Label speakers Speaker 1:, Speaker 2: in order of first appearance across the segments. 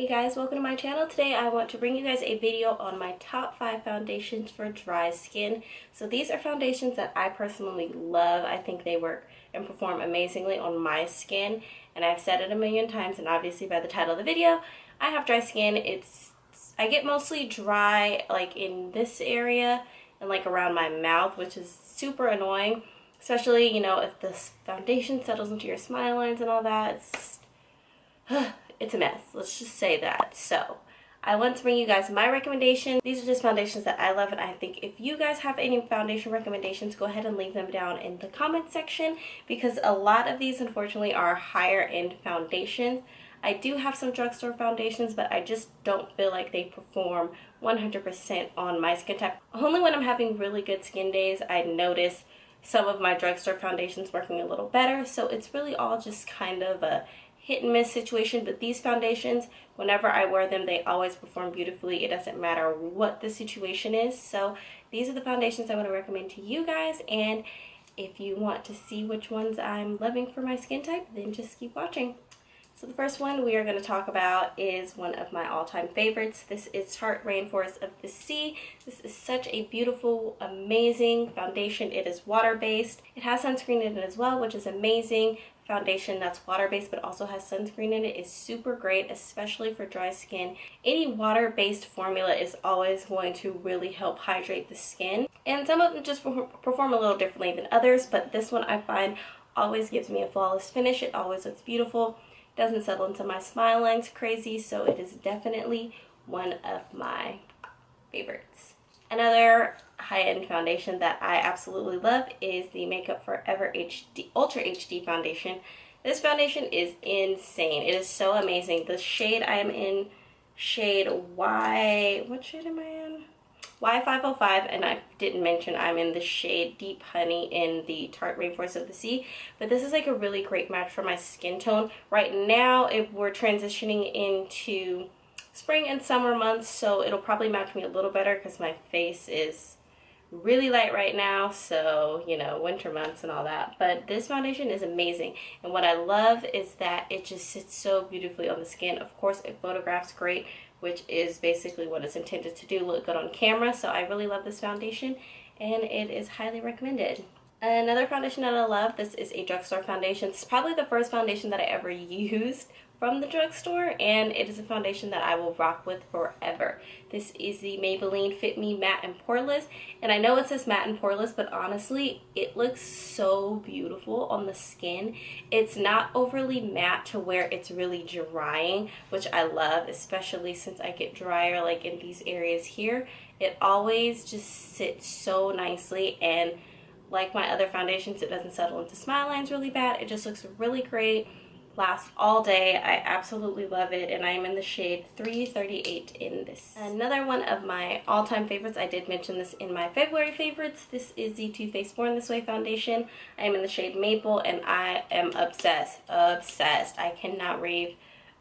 Speaker 1: Hey guys, welcome to my channel. Today I want to bring you guys a video on my top 5 foundations for dry skin. So these are foundations that I personally love. I think they work and perform amazingly on my skin, and I've said it a million times, and obviously by the title of the video, I have dry skin. I get mostly dry like in this area and like around my mouth, which is super annoying, especially, you know, if this foundation settles into your smile lines and all that. It's just, it's a mess, let's just say that. So I want to bring you guys my recommendations. These are just foundations that I love, and I think if you guys have any foundation recommendations, go ahead and leave them down in the comment section, because a lot of these unfortunately are higher end foundations. I do have some drugstore foundations, but I just don't feel like they perform 100% on my skin type. Only when I'm having really good skin days I notice some of my drugstore foundations working a little better. So it's really all just kind of a hit and miss situation, but these foundations, whenever I wear them, they always perform beautifully. It doesn't matter what the situation is. So these are the foundations I want to recommend to you guys, and if you want to see which ones I'm loving for my skin type, then just keep watching. So the first one we are going to talk about is one of my all-time favorites. This is Tarte Rainforest of the Sea. This is such a beautiful, amazing foundation. It is water-based. It has sunscreen in it as well, which is amazing. Foundation that's water-based but also has sunscreen in it is super great, especially for dry skin. Any water-based formula is always going to really help hydrate the skin, and some of them just perform a little differently than others, but this one I find always gives me a flawless finish. It always looks beautiful, doesn't settle into my smile lines crazy, so it is definitely one of my favorites. Another high-end foundation that I absolutely love is the Makeup Forever Ultra HD foundation. This foundation is insane. It is so amazing. The shade I am in, shade what shade am I in? Y505, and I didn't mention I'm in the shade Deep Honey in the Tarte Rainforest of the Sea, but this is like a really great match for my skin tone. Right now, if we're transitioning into spring and summer months, so it'll probably match me a little better because my face is really light right now, so you know, winter months and all that. But this foundation is amazing, and what I love is that it just sits so beautifully on the skin. Of course, it photographs great, which is basically what it's intended to do, look good on camera. So I really love this foundation, and it is highly recommended. Another foundation that I love, this is a drugstore foundation. It's probably the first foundation that I ever used from the drugstore, and it is a foundation that I will rock with forever. This is the Maybelline Fit Me Matte+Poreless, and I know it says matte and poreless, but honestly, it looks so beautiful on the skin. It's not overly matte to where it's really drying, which I love, especially since I get drier like in these areas here. It always just sits so nicely, and like my other foundations, it doesn't settle into smile lines really bad. It just looks really great. Lasts all day. I absolutely love it, and I am in the shade 338 in this. Another one of my all-time favorites, I did mention this in my February favorites, this is the Too Faced Born This Way foundation. I am in the shade Maple, and I am obsessed. I cannot rave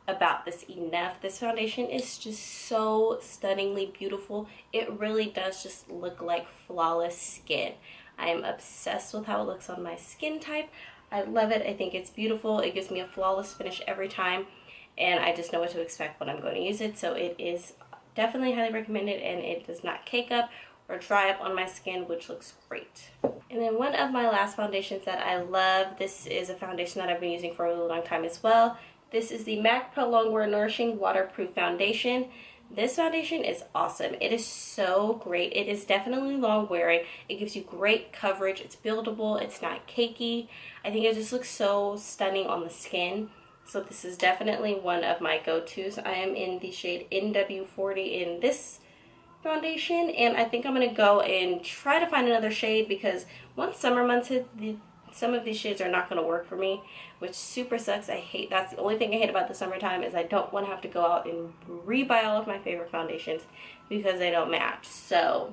Speaker 1: about this enough. This foundation is just so stunningly beautiful. It really does just look like flawless skin. I am obsessed with how it looks on my skin type. I love it. I think it's beautiful. It gives me a flawless finish every time, and I just know what to expect when I'm going to use it. So it is definitely highly recommended, and it does not cake up or dry up on my skin, which looks great. And then one of my last foundations that I love, this is a foundation that I've been using for a really long time as well. This is the MAC Pro Longwear Nourishing Waterproof Foundation. This foundation is awesome. It is so great. It is definitely long wearing. It gives you great coverage. It's buildable. It's not cakey. I think it just looks so stunning on the skin. So this is definitely one of my go-tos. I am in the shade NW40 in this foundation, and I think I'm going to go and try to find another shade, because once summer months hit, some of these shades are not going to work for me, which super sucks. That's the only thing I hate about the summertime, is I don't want to have to go out and re-buy all of my favorite foundations because they don't match. So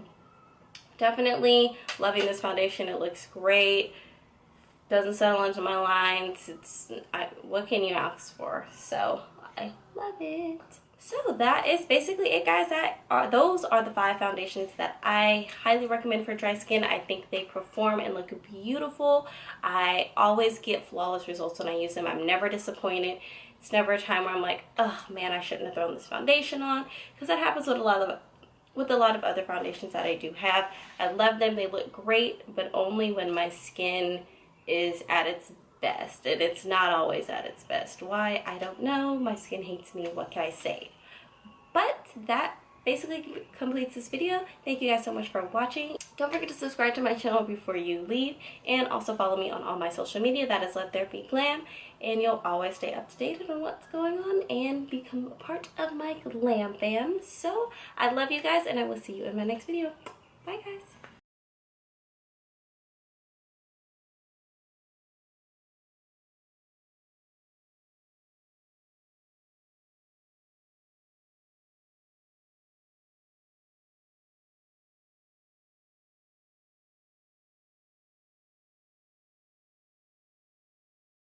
Speaker 1: definitely loving this foundation. It looks great. Doesn't settle into my lines. What can you ask for? So I love it. So that is basically it, guys. Those are the 5 foundations that I highly recommend for dry skin. I think they perform and look beautiful. I always get flawless results when I use them. I'm never disappointed. It's never a time where I'm like, oh man, I shouldn't have thrown this foundation on, because that happens with a lot of other foundations that I do have. I love them, they look great, but only when my skin is at its best, and it's not always at its best. Why? I don't know. My skin hates me. What can I say? But that basically completes this video. Thank you guys so much for watching. Don't forget to subscribe to my channel before you leave, and also follow me on all my social media. That is Let There Be Glam, and you'll always stay up to date on what's going on and become a part of my glam fam. So I love you guys, and I will see you in my next video. Bye guys.